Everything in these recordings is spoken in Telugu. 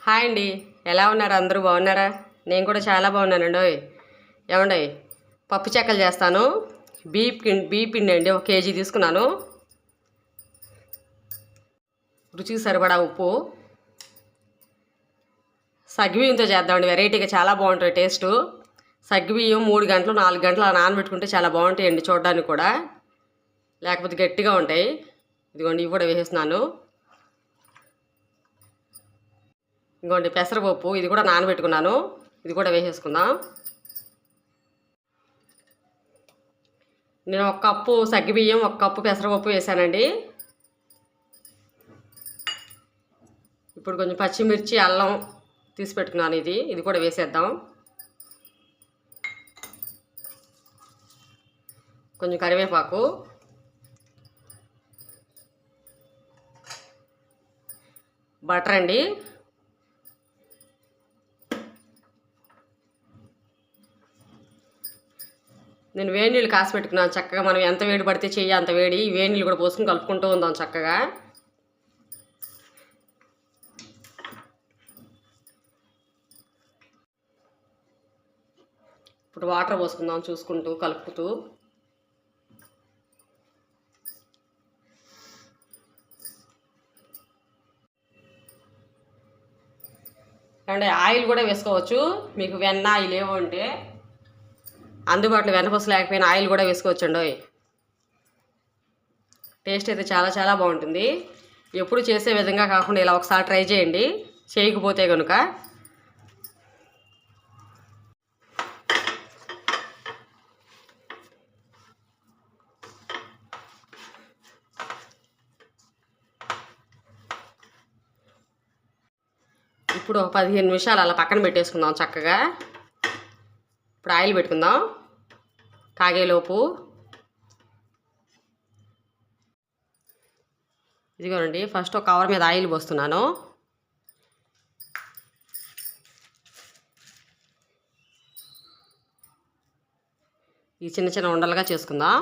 హాయ్ అండి. ఎలా ఉన్నారు? అందరూ బాగున్నారా? నేను కూడా చాలా బాగున్నానండి. ఏమండి, పప్పు చెక్కలు చేస్తాను. బియ్య పిండి అండి 1 కేజీ తీసుకున్నాను. రుచికి సరిపడా ఉప్పు. సగ్గుబియ్యంతో చేద్దామండి, వెరైటీగా చాలా బాగుంటుంది టేస్టు. సగ్గుబియ్యం 3 గంటలు 4 గంటలు నానబెట్టుకుంటే చాలా బాగుంటాయండి చూడడానికి కూడా, లేకపోతే గట్టిగా ఉంటాయి. ఇదిగోండి, ఇవి కూడా వేసేస్తున్నాను. ఇంకోండి పెసరపప్పు, ఇది కూడా నానబెట్టుకున్నాను. ఇది కూడా వేసేసుకుందాం. నేను 1 కప్పు సగ్గుబియ్యం 1 కప్పు పెసరపప్పు వేసానండి. ఇప్పుడు కొంచెం పచ్చిమిర్చి, అల్లం తీసి పెట్టుకున్నాను. ఇది కూడా వేసేద్దాం. కొంచెం కరివేపాకు, బటర్ అండి. నేను వేడి నీళ్ళు కాసి పెట్టుకున్నాను. చక్కగా మనం ఎంత వేడి పడితే చెయ్యి అంత వేడి. ఈ వేడి నీళ్ళు కూడా పోసుకుని కలుపుకుంటూ ఉందాం చక్కగా. ఇప్పుడు వాటర్ పోసుకుందాం చూసుకుంటూ, కలుపుతూ. అంటే ఆయిల్ కూడా వేసుకోవచ్చు. మీకు వెన్న అవి లేవు అంటే అందుబాటులో వెన్నపూస లేకపోయినా ఆయిల్ కూడా వేసుకోవచ్చండి. టేస్ట్ అయితే చాలా చాలా బాగుంటుంది. ఎప్పుడు చేసే విధంగా కాకుండా ఇలా ఒకసారి ట్రై చేయండి, చేయకపోతే కనుక. ఇప్పుడు 15 నిమిషాలు అలా పక్కన పెట్టేసుకుందాం చక్కగా. ఇప్పుడు ఆయిల్ పెట్టుకుందాం కాగేలోపు. ఇదిగోనండి, ఫస్ట్ ఒక కవర్ మీద ఆయిల్ పోస్తున్నాను. ఈ చిన్న చిన్న ఉండలుగా చేసుకుందాం.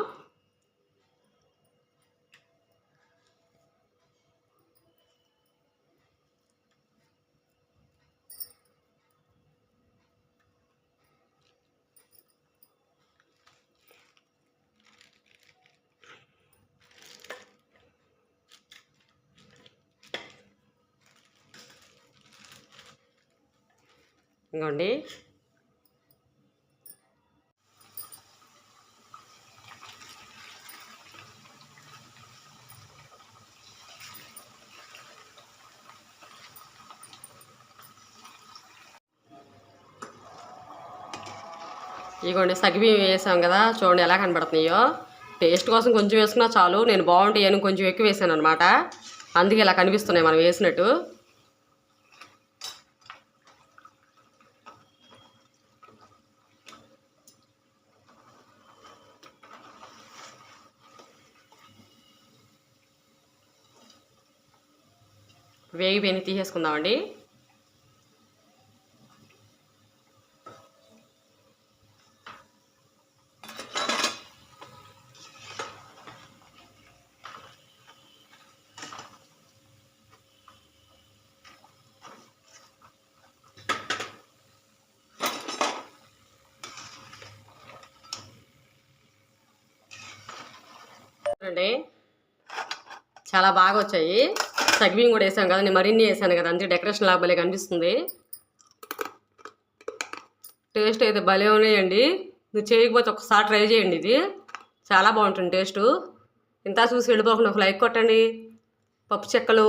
ఇంకోండి, ఇదిగోండి సగ్గుబియ్యం వేసాం కదా, చూడండి ఎలా కనబడుతున్నాయో. టేస్ట్ కోసం కొంచెం వేసుకున్నా చాలు. నేను బాగుంటాయి అని కొంచెం ఎక్కువ వేసాను అనమాట, అందుకే ఇలా కనిపిస్తున్నాయి మనం వేసినట్టు. వేగిపోయి తీసేసుకుందామండి. చూడండి చాలా బాగా వచ్చాయి. సగ్గుబియ్యం కూడా వేసాం కదా, నేను మరిన్ని వేసాను కదా, అందుకే డెకరేషన్ లాగా భలే కనిపిస్తుంది. టేస్ట్ అయితే భలే ఉన్నాయండి. మీరు చేయకపోతే ఒకసారి ట్రై చేయండి, ఇది చాలా బాగుంటుంది టేస్టు. ఇంత చూసి వెళ్ళిపోకుండా ఒక లైక్ కొట్టండి. పప్పు చెక్కలు